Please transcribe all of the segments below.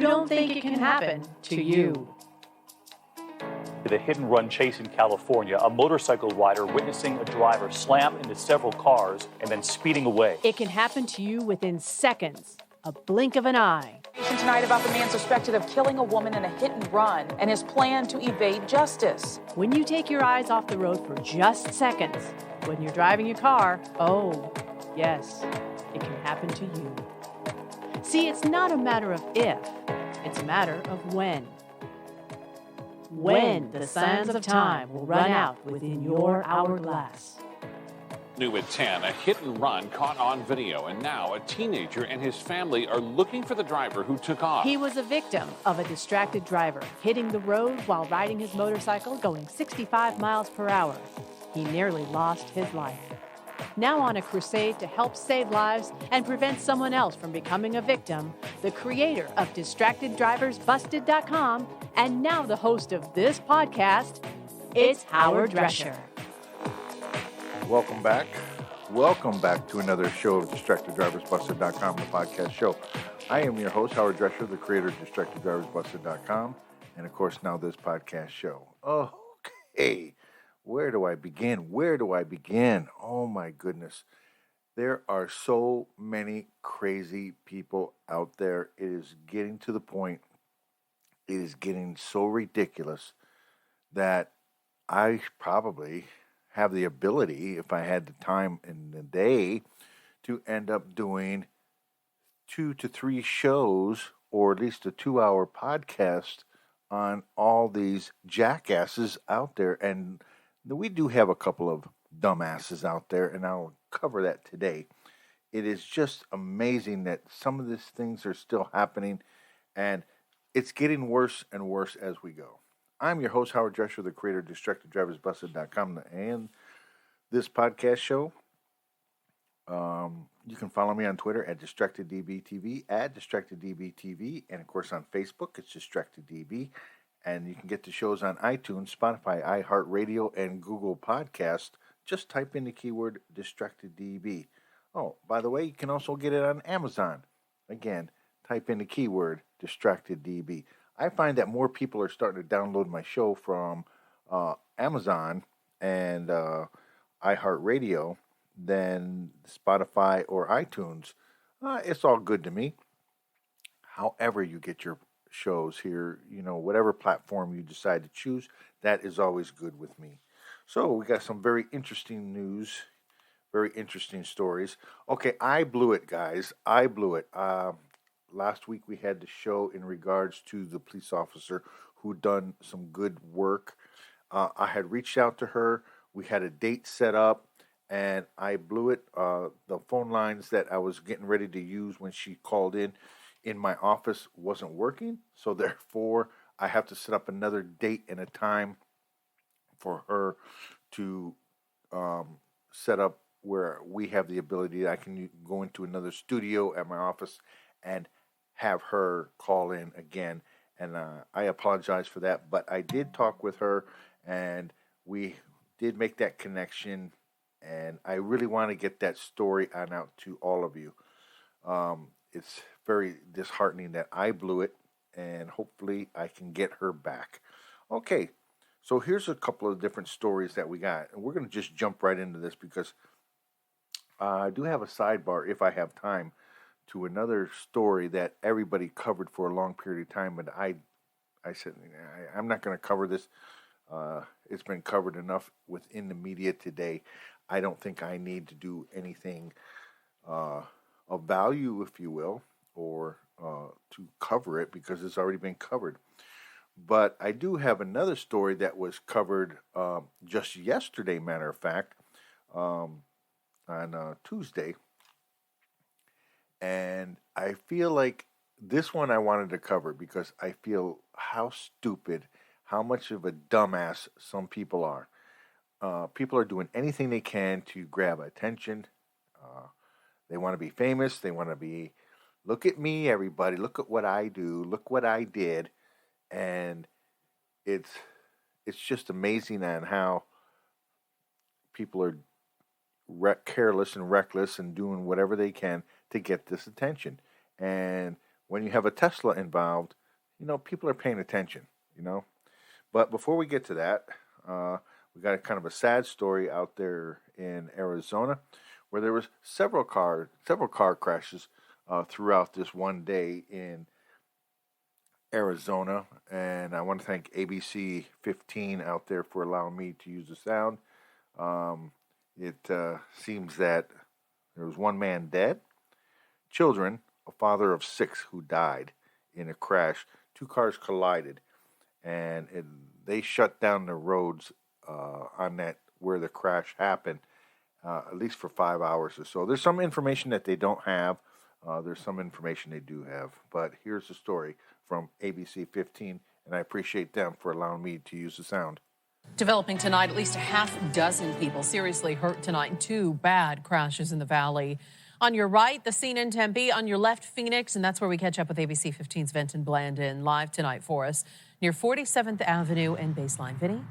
don't think it can happen to you. The hit-and-run chase in California, a motorcycle rider witnessing a driver slam into several cars and then speeding away. It can happen to you within seconds, a blink of an eye. Tonight about the man suspected of killing a woman in a hit-and-run and his plan to evade justice. When you take your eyes off the road for just seconds, when you're driving your car, oh, yes, it can happen to you. See, it's not a matter of if, it's a matter of when. When the sands of time will run out within your hourglass. New at 10, a hit and run caught on video, and now a teenager and his family are looking for the driver who took off. He was a victim of a distracted driver hitting the road while riding his motorcycle going 65 miles per hour. He nearly lost his life. Now on a crusade to help save lives and prevent someone else from becoming a victim, the creator of DistractedDriversBusted.com and now the host of this podcast, it's Howard Drescher. Welcome back. Welcome back to another show of DistractedDriversBusted.com, the podcast show. I am your host, Howard Drescher, the creator of DistractedDriversBusted.com, and of course now this podcast show. Okay. Where do I begin? Oh my goodness. There are so many crazy people out there. It is getting to the point, it is getting so ridiculous that I probably have the ability, if I had the time in the day, to end up doing 2 to 3 shows, or at least a 2-hour podcast on all these jackasses out there. And we do have a couple of dumbasses out there, and I'll cover that today. It is just amazing that some of these things are still happening, and it's getting worse and worse as we go. I'm your host, Howard Drescher, the creator of DistractedDriversBusted.com, and this podcast show. You can follow me on Twitter at DistractedDBTV, at DistractedDBTV, and of course on Facebook, it's DistractedDB. And you can get the shows on iTunes, Spotify, iHeartRadio, and Google Podcast. Just type in the keyword DistractedDB. Oh, by the way, you can also get it on Amazon. Again, type in the keyword DistractedDB. I find that more people are starting to download my show from Amazon and iHeartRadio than Spotify or iTunes. It's all good to me. However you get your shows here, whatever platform you decide to choose, that is always good with me. So we got some very interesting news, very interesting stories. Okay, I blew it, guys. I blew it. Last week we had the show in regards to the police officer who done some good work. I had reached out to her. We had a date set up, and I blew it. The phone lines that I was getting ready to use when she called in my office wasn't working, so therefore I have to set up another date and a time for her to set up where we have the ability, I can go into another studio at my office and have her call in again. And I apologize for that, but I did talk with her and we did make that connection, and I really want to get that story on out to all of you. It's very disheartening that I blew it, and hopefully I can get her back. Okay, so here's a couple of different stories that we got, and we're going to just jump right into this because I do have a sidebar, if I have time, to another story that everybody covered for a long period of time, but I said, I'm not going to cover this. It's been covered enough within the media today. I don't think I need to do anything of value, if you will, or to cover it because it's already been covered. But I do have another story that was covered just yesterday, matter of fact, on Tuesday. And I feel like this one I wanted to cover because I feel how stupid, how much of a dumbass some people are. People are doing anything they can to grab attention. They want to be famous. They want to be, look at me, everybody. Look at what I do. Look what I did. And it's just amazing on how people are careless and reckless and doing whatever they can to get this attention. And when you have a Tesla involved, people are paying attention, you know. But before we get to that, we got a kind of a sad story out there in Arizona, where there was several car crashes throughout this one day in Arizona, and I want to thank ABC 15 out there for allowing me to use the sound. It seems that there was one man dead, children, a father of 6 who died in a crash. 2 cars collided, and they shut down the roads on that where the crash happened, at least for 5 hours or so. There's some information that they don't have. There's some information they do have. But here's the story from ABC 15, and I appreciate them for allowing me to use the sound. Developing tonight, at least a half dozen people seriously hurt tonight in 2 bad crashes in the valley. On your right, the scene in Tempe. On your left, Phoenix, and that's where we catch up with ABC 15's Vinton Blandon live tonight for us near 47th Avenue and Baseline. Vinny?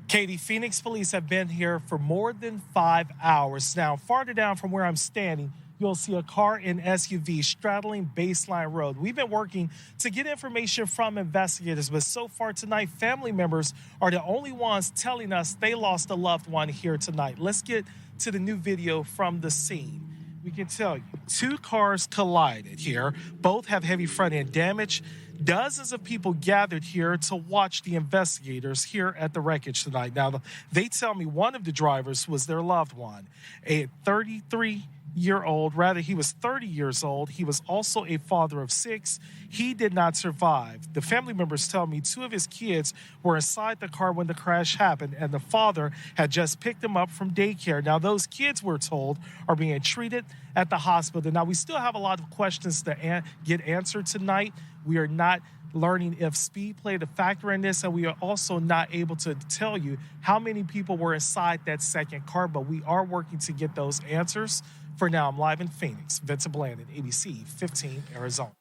Katie, Phoenix police have been here for more than 5 hours. Now, farther down from where I'm standing, you'll see a car and SUV straddling Baseline Road. We've been working to get information from investigators, but so far tonight, family members are the only ones telling us they lost a loved one here tonight. Let's get to the new video from the scene. We can tell you 2 cars collided here. Both have heavy front end damage. Dozens of people gathered here to watch the investigators here at the wreckage tonight. Now, they tell me one of the drivers was their loved one, a 33-year-old. Rather, he was 30 years old. He was also a father of 6. He did not survive. The family members tell me 2 of his kids were inside the car when the crash happened, and the father had just picked them up from daycare. Now, those kids, we're told, are being treated at the hospital. Now, we still have a lot of questions to get answered tonight. We are not learning if speed played a factor in this, and we are also not able to tell you how many people were inside that second car, but we are working to get those answers. For now, I'm live in Phoenix. Vinton Blandon, ABC 15, Arizona.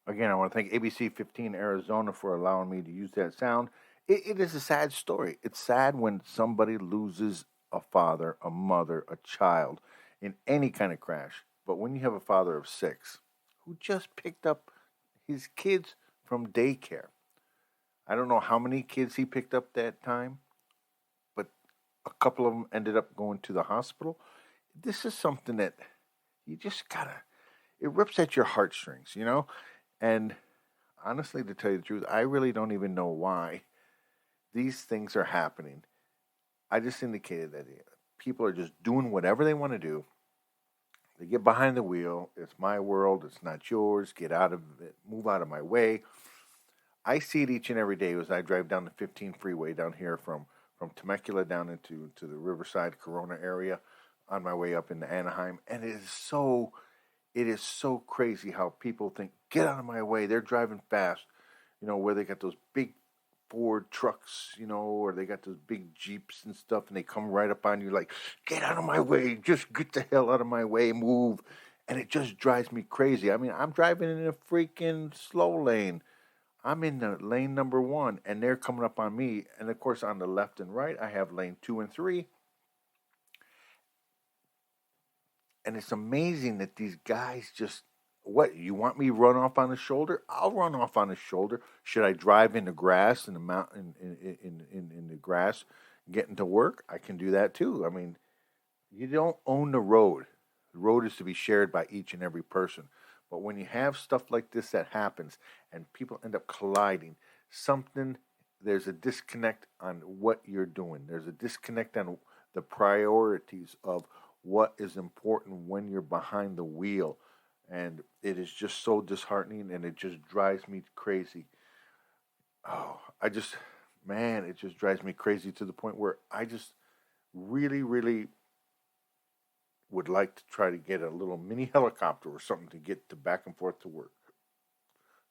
Again, I want to thank ABC 15 Arizona for allowing me to use that sound. It is a sad story. It's sad when somebody loses a father, a mother, a child in any kind of crash. But when you have a father of 6 who just picked up his kids from daycare, I don't know how many kids he picked up that time, but a couple of them ended up going to the hospital. This is something that you just it rips at your heartstrings, you know? And honestly, to tell you the truth, I really don't even know why these things are happening. I just indicated that people are just doing whatever they want to do. They get behind the wheel. It's my world. It's not yours. Get out of it. Move out of my way. I see it each and every day as I drive down the 15 freeway down here from Temecula down into the Riverside, Corona area on my way up into Anaheim. And it is so crazy how people think, get out of my way. They're driving fast, where they got those big Ford trucks, or they got those big Jeeps and stuff, and they come right up on you like, get out of my way, just get the hell out of my way, move. And it just drives me crazy. I mean, I'm driving in a freaking slow lane. I'm in the lane number 1, and they're coming up on me. And, of course, on the left and right, I have lane 2 and 3. And it's amazing that these guys just, what, you want me to run off on the shoulder? I'll run off on the shoulder. Should I drive in the grass, in the mountain, in the grass, getting to work? I can do that too. I mean, you don't own the road. The road is to be shared by each and every person. But when you have stuff like this that happens and people end up colliding, there's a disconnect on what you're doing. There's a disconnect on the priorities of what is important when you're behind the wheel. And it is just so disheartening, and it just drives me crazy. It just drives me crazy to the point where I just really, really would like to try to get a little mini helicopter or something to get back and forth to work.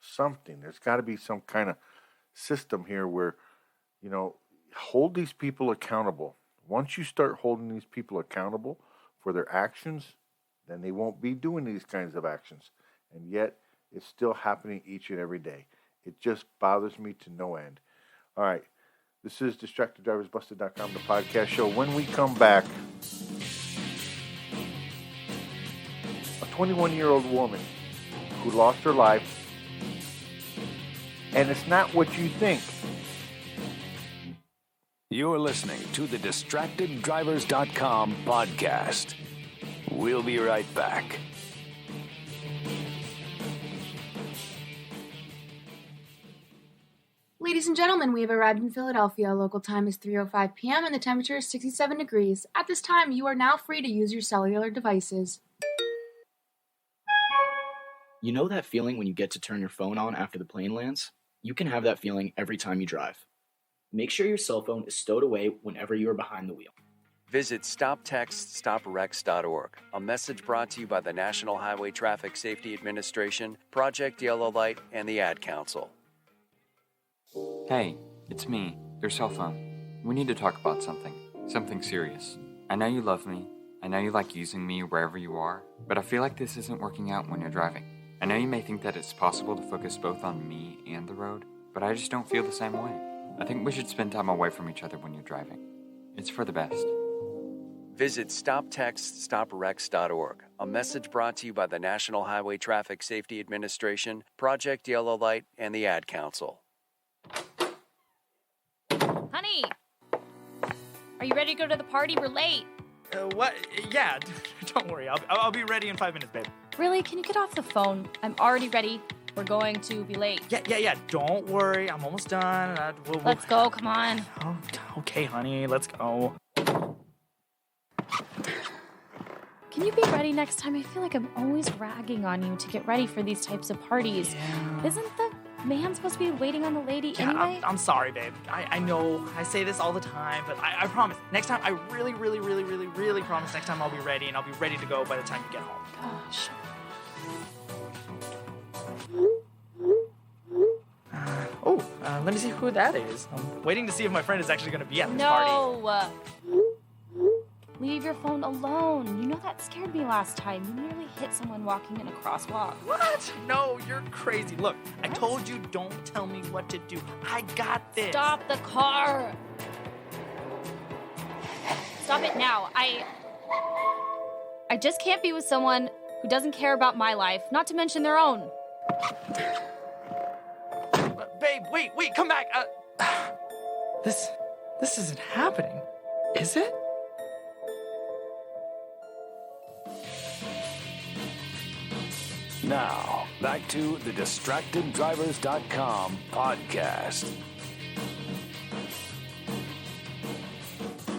Something. There's got to be some kind of system here where, hold these people accountable. Once you start holding these people accountable for their actions, then they won't be doing these kinds of actions. And yet, it's still happening each and every day. It just bothers me to no end. All right, this is DistractedDriversBusted.com, the podcast show. When we come back, a 21-year-old woman who lost her life. And it's not what you think. You're listening to the DistractedDrivers.com podcast. We'll be right back. Ladies and gentlemen, we have arrived in Philadelphia. Local time is 3:05 p.m. and the temperature is 67 degrees. At this time, you are now free to use your cellular devices. You know that feeling when you get to turn your phone on after the plane lands? You can have that feeling every time you drive. Make sure your cell phone is stowed away whenever you are behind the wheel. Visit StopTextStopWrecks.org. A message brought to you by the National Highway Traffic Safety Administration, Project Yellow Light, and the Ad Council. Hey, it's me, your cell phone. We need to talk about something serious. I know you love me, I know you like using me wherever you are, but I feel like this isn't working out when you're driving. I know you may think that it's possible to focus both on me and the road, but I just don't feel the same way. I think we should spend time away from each other when you're driving. It's for the best. Visit StopTextStopWrecks.org. A message brought to you by the National Highway Traffic Safety Administration, Project Yellow Light, and the Ad Council. Honey, are you ready to go to the party? We're late. What? Yeah, don't worry. I'll be ready in 5 minutes, babe. Really? Can you get off the phone? I'm already ready. We're going to be late. Yeah. Don't worry. I'm almost done. Let's go. Come on. Oh, okay, honey. Let's go. Can you be ready next time? I feel like I'm always ragging on you to get ready for these types of parties. Yeah. Isn't the man supposed to be waiting on the lady anyway? I'm sorry, babe. I know I say this all the time, but I promise. Next time, I really promise next time I'll be ready, and I'll be ready to go by the time you get home. Gosh. Let me see who that is. I'm waiting to see if my friend is actually going to be at this party. No! Leave your phone alone. You know that scared me last time. You nearly hit someone walking in a crosswalk. What? No, you're crazy. Look, I told you don't tell me what to do. I got this. Stop the car. Stop it now. I just can't be with someone who doesn't care about my life, not to mention their own. Babe, wait, come back. This isn't happening, is it? Now, back to the DistractedDrivers.com podcast.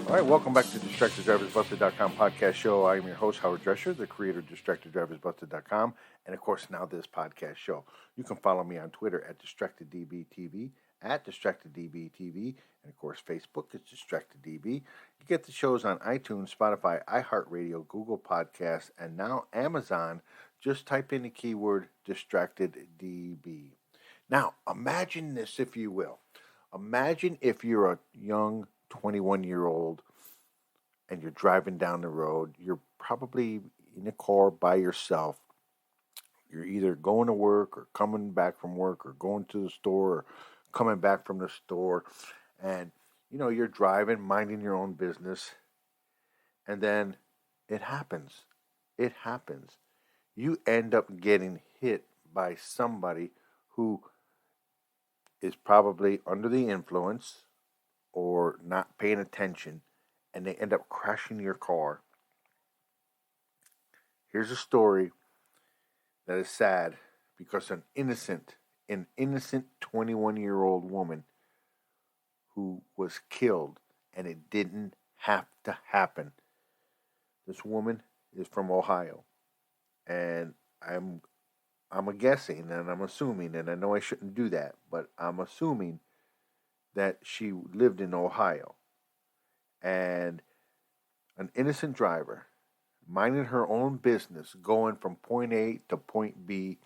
All right, welcome back to DistractedDriversBusted.com podcast show. I am your host, Howard Drescher, the creator of DistractedDriversBusted.com, and of course, now this podcast show. You can follow me on Twitter at DistractedDBTV, at DistractedDBTV, and of course, Facebook is DistractedDB. You get the shows on iTunes, Spotify, iHeartRadio, Google Podcasts, and now Amazon. Just type in the keyword DistractedDB. Now, imagine this, if you will. Imagine if you're a young 21-year-old and you're driving down the road. You're probably in a car by yourself. You're either going to work or coming back from work or going to the store or coming back from the store. And, you're driving, minding your own business. And then it happens. You end up getting hit by somebody who is probably under the influence or not paying attention, and they end up crashing your car. Here's a story that is sad because an innocent 21-year-old woman who was killed, and it didn't have to happen. This woman is from Ohio, and I'm guessing and I'm assuming, and I know I shouldn't do that, but I'm assuming that she lived in Ohio, and an innocent driver minding her own business, going from point A to point B,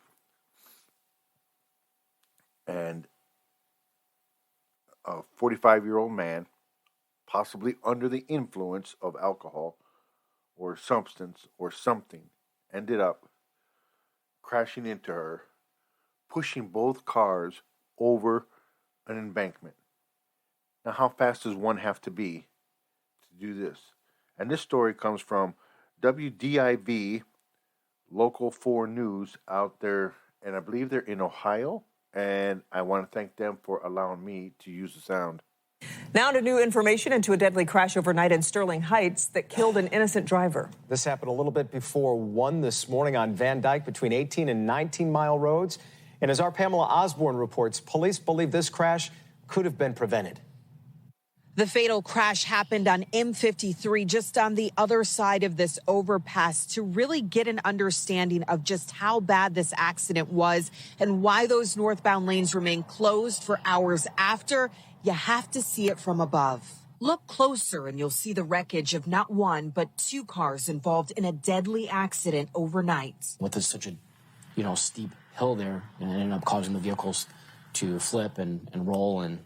and a 45-year-old man, possibly under the influence of alcohol or substance or something, ended up crashing into her, pushing both cars over an embankment. Now, how fast does one have to be to do this? And this story comes from WDIV Local 4 News out there and I believe they're in Ohio. And I want to thank them for allowing me to use the sound. Now to new information into a deadly crash overnight in Sterling Heights that killed an innocent driver. This happened a little bit before 1 this morning on Van Dyke between 18 and 19 Mile roads. And as our Pamela Osborne reports, police believe this crash could have been prevented. The fatal crash happened on M53, just on the other side of this overpass. To really get an understanding of just how bad this accident was and why those northbound lanes remain closed for hours after, you have to see it from above. Look closer and you'll see the wreckage of not one, but two cars involved in a deadly accident overnight. With such a, steep hill there, and it ended up causing the vehicles to flip and roll, and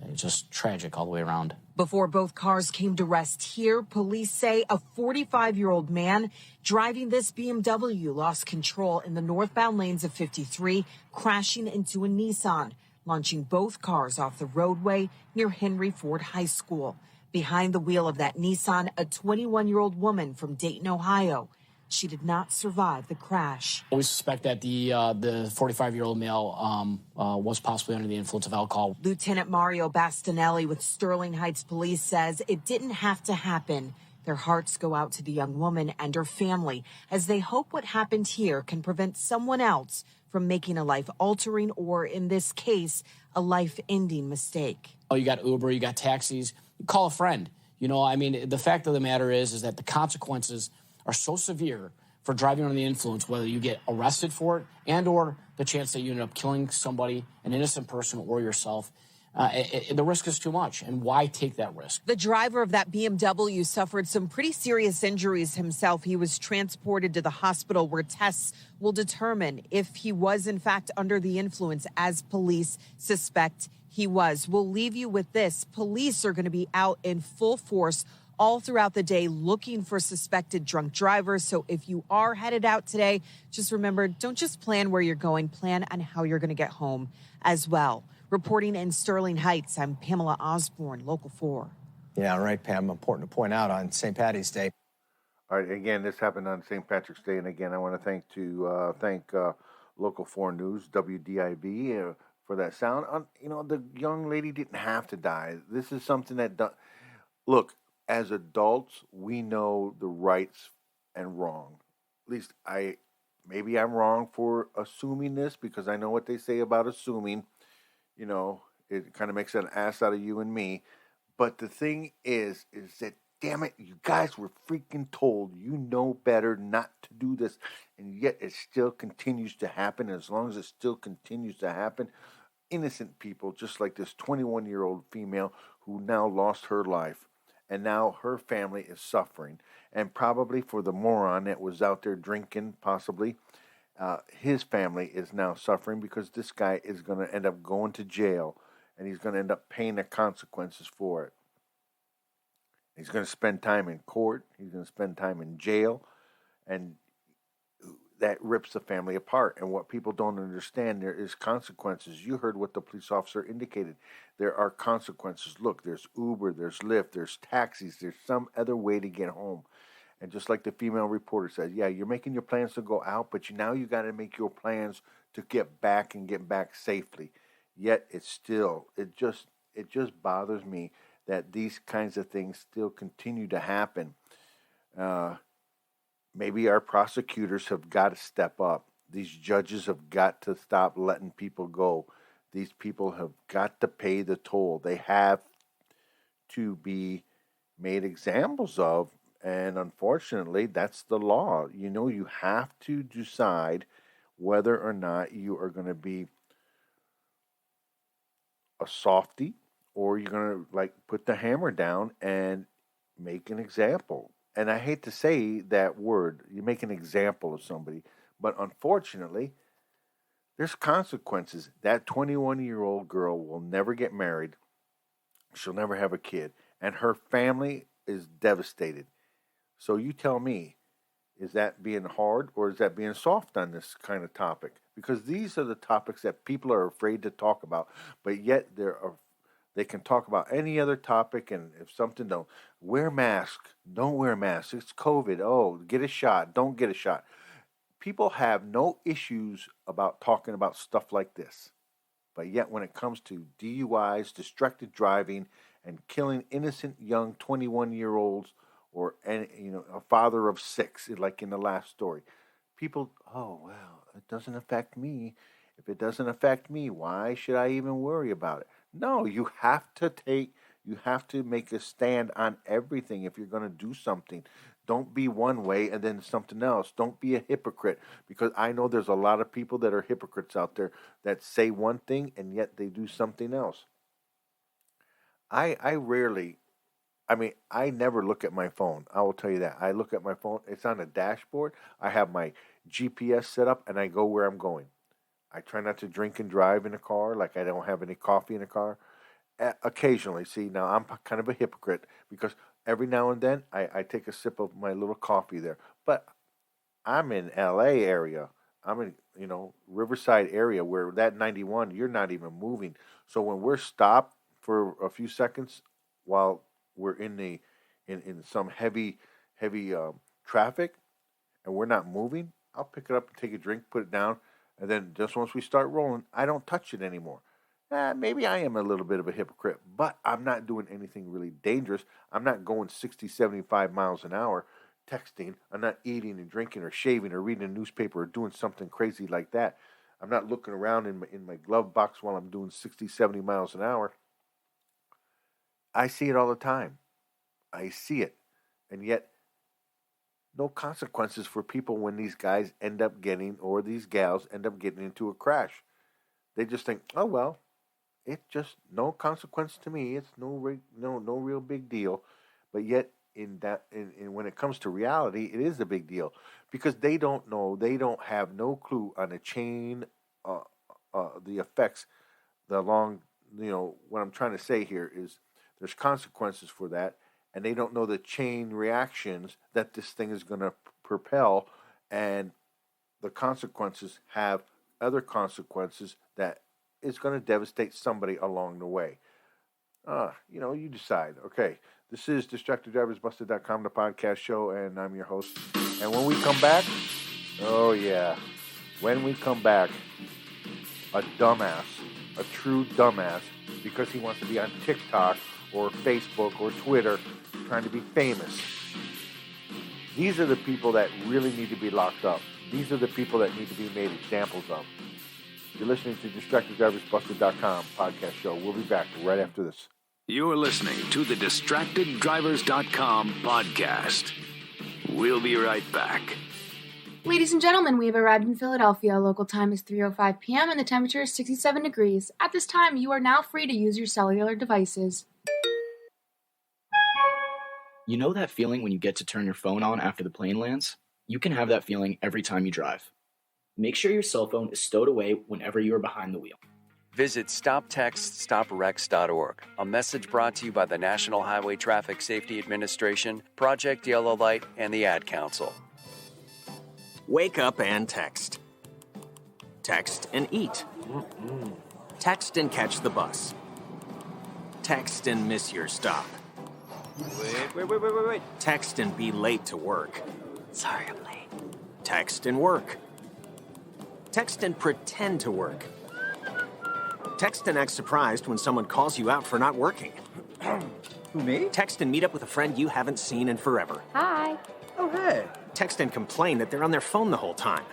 it's just tragic all the way around. Before both cars came to rest here, police say a 45-year-old man driving this BMW lost control in the northbound lanes of 53, crashing into a Nissan, launching both cars off the roadway near Henry Ford High School. Behind the wheel of that Nissan, a 21-year-old woman from Dayton, Ohio. She did not survive the crash. We suspect that the 45-year-old male was possibly under the influence of alcohol. Lieutenant Mario Bastinelli with Sterling Heights Police says it didn't have to happen. Their hearts go out to the young woman and her family as they hope what happened here can prevent someone else from making a life-altering or, in this case, a life-ending mistake. Oh, you got Uber, you got taxis. You call a friend. The fact of the matter is that the consequences are so severe for driving under the influence, whether you get arrested for it and or the chance that you end up killing somebody, an innocent person, or yourself. The risk is too much, and why take that risk? The driver of that BMW suffered some pretty serious injuries himself. He was transported to the hospital where tests will determine if he was, in fact, under the influence, as police suspect he was. We'll leave you with this. Police are going to be out in full force all throughout the day looking for suspected drunk drivers. So if you are headed out today, just remember, don't just plan where you're going, plan on how you're going to get home as well. Reporting in Sterling Heights, I'm Pamela Osborne, Local 4. Yeah, right, Pam. Important to point out on St. Patty's Day. All right, again, this happened on St. Patrick's Day, and again, I want to thank Local 4 News, WDIB, for that sound. The young lady didn't have to die. This is something that, look, as adults, we know the rights and wrong. At least maybe I'm wrong for assuming this, because I know what they say about assuming. It kind of makes an ass out of you and me. But the thing is that, damn it, you guys were freaking told you know better not to do this. And yet it still continues to happen. And as long as it still continues to happen, innocent people, just like this 21-year-old female who now lost her life. And now her family is suffering. And probably for the moron that was out there drinking, possibly, his family is now suffering because this guy is going to end up going to jail. And he's going to end up paying the consequences for it. He's going to spend time in court. He's going to spend time in jail. And that rips the family apart. And what people don't understand, there is consequences. You heard what the police officer indicated. There are consequences. Look, there's Uber, there's Lyft, there's taxis, there's some other way to get home. And just like the female reporter said, yeah, you're making your plans to go out, but now you got to make your plans to get back and get back safely. Yet it just bothers me that these kinds of things still continue to happen. Maybe our prosecutors have got to step up. These judges have got to stop letting people go. These people have got to pay the toll. They have to be made examples of, and unfortunately, that's the law. You have to decide whether or not you are going to be a softie or you're going to put the hammer down and make an example. And I hate to say that word, you make an example of somebody, but unfortunately, there's consequences. That 21-year-old girl will never get married. She'll never have a kid. And her family is devastated. So you tell me, is that being hard or is that being soft on this kind of topic? Because these are the topics that people are afraid to talk about, but yet they can talk about any other topic, and if something, don't wear masks, don't wear masks, it's COVID, oh, get a shot, don't get a shot. People have no issues about talking about stuff like this. But yet when it comes to DUIs, distracted driving, and killing innocent young 21-year-olds or a father of 6, like in the last story, people, oh, well, it doesn't affect me. If it doesn't affect me, why should I even worry about it? No, you have to make a stand on everything if you're going to do something. Don't be one way and then something else. Don't be a hypocrite, because I know there's a lot of people that are hypocrites out there that say one thing and yet they do something else. I never look at my phone. I will tell you that. I look at my phone. It's on a dashboard. I have my GPS set up and I go where I'm going. I try not to drink and drive in a car, like I don't have any coffee in a car. Occasionally, see, now I'm kind of a hypocrite because every now and then I take a sip of my little coffee there. But I'm in LA area. I'm in, Riverside area where that 91, you're not even moving. So when we're stopped for a few seconds while we're in some heavy traffic and we're not moving, I'll pick it up and take a drink, put it down, and then just once we start rolling, I don't touch it anymore. Maybe I am a little bit of a hypocrite, but I'm not doing anything really dangerous. I'm not going 60, 75 miles an hour texting. I'm not eating and drinking or shaving or reading a newspaper or doing something crazy like that. I'm not looking around in my glove box while I'm doing 60, 70 miles an hour. I see it all the time. I see it. And yet, no consequences for people when these guys end up getting, or these gals end up getting into a crash. They just think, oh, well, it's just no consequence to me. It's no real big deal. But yet, when it comes to reality, it is a big deal because they don't know. They don't have no clue on the chain, the effects, what I'm trying to say here is there's consequences for that, and they don't know the chain reactions that this thing is going to propel, and the consequences have other consequences that is going to devastate somebody along the way. You decide. Okay, this is DistractedDriversBusted.com, the podcast show, and I'm your host. And when we come back, oh yeah, when we come back, a true dumbass, because he wants to be on TikTok or Facebook or Twitter trying to be famous. These are the people that really need to be locked up. These are the people that need to be made examples of. You're listening to DistractedDriversBusted.com podcast show. We'll be back right after this. You're listening to the DistractedDrivers.com podcast. We'll be right back. Ladies and gentlemen, we have arrived in Philadelphia. Local time is 3:05 p.m. and the temperature is 67 degrees. At this time, you are now free to use your cellular devices. You know that feeling when you get to turn your phone on after the plane lands? You can have that feeling every time you drive. Make sure your cell phone is stowed away whenever you are behind the wheel. Visit StopTextStopWrecks.org. A message brought to you by the National Highway Traffic Safety Administration, Project Yellow Light, and the Ad Council. Wake up and text. Text and eat. Text and catch the bus. Text and miss your stop. Wait. Text and be late to work. Sorry, I'm late. Text and work. Text and pretend to work. Text and act surprised when someone calls you out for not working. Who, me? Text and meet up with a friend you haven't seen in forever. Hi. Oh, hey. Text and complain that they're on their phone the whole time.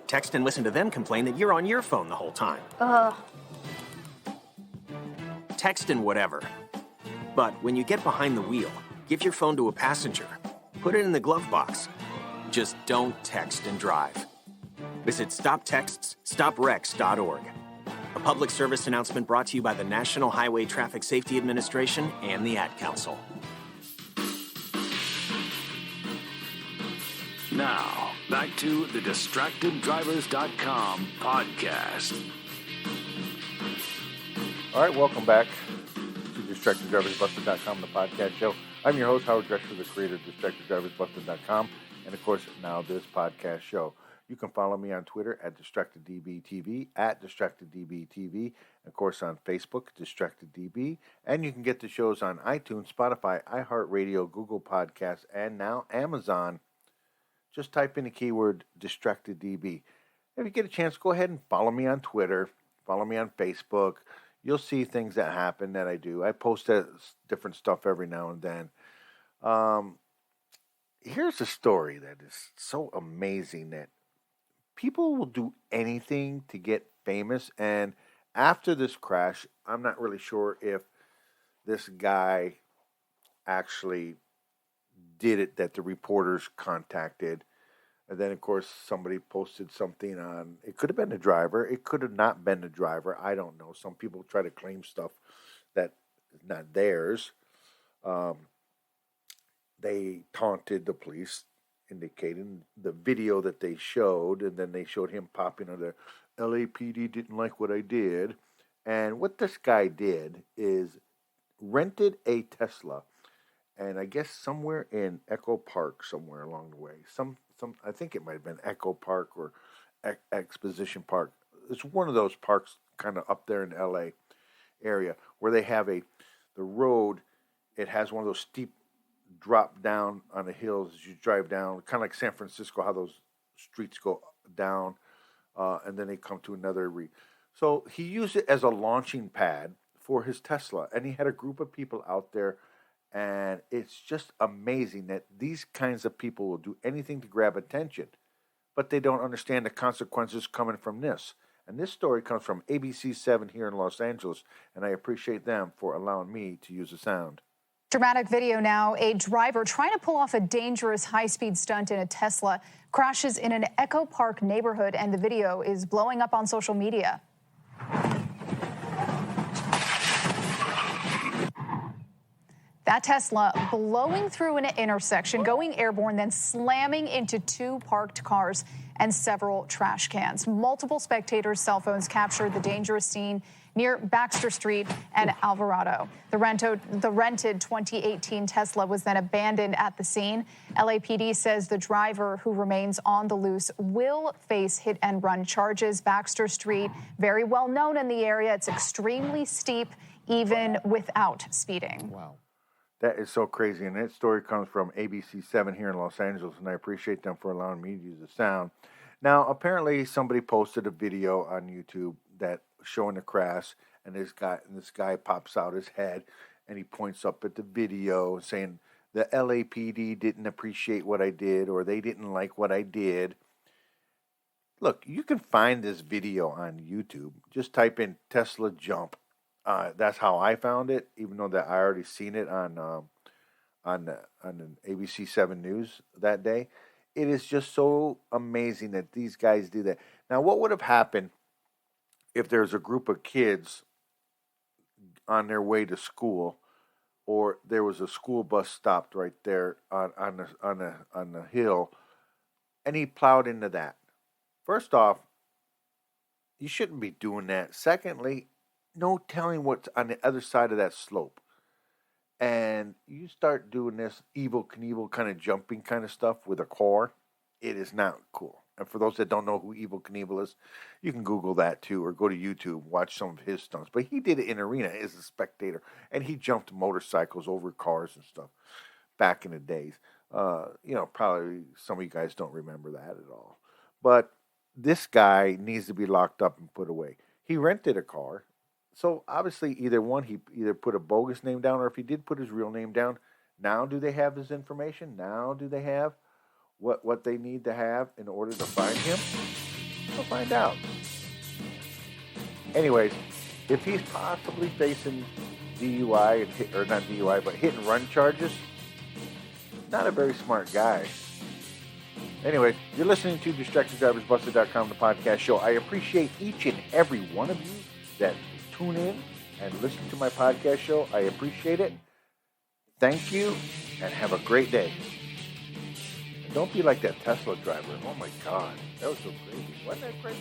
Text and listen to them complain that you're on your phone the whole time. Text and whatever. But when you get behind the wheel, give your phone to a passenger. Put it in the glove box. Just don't text and drive. Visit StopTextsStopWrecks.org. A public service announcement brought to you by the National Highway Traffic Safety Administration and the Ad Council. Now, back to the DistractedDrivers.com podcast. All right, welcome back to DistractedDriversBusted.com, the podcast show. I'm your host, Howard Drescher, the creator of DistractedDriversBusted.com, and of course, now this podcast show. You can follow me on Twitter at DistractedDBTV, at DistractedDBTV, of course on Facebook, DistractedDB, and you can get the shows on iTunes, Spotify, iHeartRadio, Google Podcasts, and now Amazon. Just type in the keyword DistractedDB. If you get a chance, go ahead and follow me on Twitter. Follow me on Facebook. You'll see things that happen that I do. I post different stuff every now and then. Here's a story that is so amazing that people will do anything to get famous. And after this crash, I'm not really sure if this guy actually did it that the reporters contacted. And then, of course, somebody posted something on, it could have been the driver. It could have not been the driver. I don't know. Some people try to claim stuff that is not theirs. They taunted the police, indicating the video that they showed, and then they showed him popping on there. LAPD didn't like what I did. And what this guy did is rented a Tesla, and I guess somewhere in Echo Park, somewhere along the way. I think it might have been Echo Park or Exposition Park. It's one of those parks kind of up there in the LA area where they have the road. It has one of those steep drop down on the hills as you drive down, kind of like San Francisco, how those streets go down, and then they come to another. So he used it as a launching pad for his Tesla, and he had a group of people out there, and it's just amazing that these kinds of people will do anything to grab attention, but they don't understand the consequences coming from this. And this story comes from ABC 7 here in Los Angeles, and I appreciate them for allowing me to use the sound. Dramatic video now. A driver trying to pull off a dangerous high-speed stunt in a Tesla crashes in an Echo Park neighborhood, and the video is blowing up on social media. That Tesla blowing through an intersection, going airborne, then slamming into two parked cars and several trash cans. Multiple spectators' cell phones captured the dangerous scene near Baxter Street and Alvarado. The rented 2018 Tesla was then abandoned at the scene. LAPD says the driver, who remains on the loose, will face hit-and-run charges. Baxter Street, very well known in the area. It's extremely steep, even without speeding. Wow. That is so crazy. And that story comes from ABC 7 here in Los Angeles, and I appreciate them for allowing me to use the sound. Now, apparently somebody posted a video on YouTube that showing the crash, and this guy pops out his head, and he points up at the video saying, the LAPD didn't appreciate what I did, or they didn't like what I did. Look, you can find this video on YouTube. Just type in Tesla jump. That's how I found it, even though that I already seen it on ABC 7 News that day. It is just so amazing that these guys do that. Now, what would have happened if there's a group of kids on their way to school, or there was a school bus stopped right there on the hill, and he plowed into that? First off, you shouldn't be doing that. Secondly, no telling what's on the other side of that slope. And you start doing this Evel Knievel kind of jumping kind of stuff with a car, it is not cool. And for those that don't know who Evel Knievel is, you can Google that too, or go to YouTube, watch some of his stunts. But he did it in arena as a spectator, and he jumped motorcycles over cars and stuff back in the days. Probably some of you guys don't remember that at all. But this guy needs to be locked up and put away. He rented a car. So obviously he either put a bogus name down, or if he did put his real name down, now do they have his information? Now do they have what they need to have in order to find him? We'll find out. Anyways, if he's possibly facing DUI, or not DUI, but hit and run charges, not a very smart guy. Anyway, you're listening to DistractedDriversBusted.com, the podcast show. I appreciate each and every one of you that tune in and listen to my podcast show. I appreciate it. Thank you, and have a great day. And don't be like that Tesla driver. Oh my God, that was so crazy. Wasn't that crazy?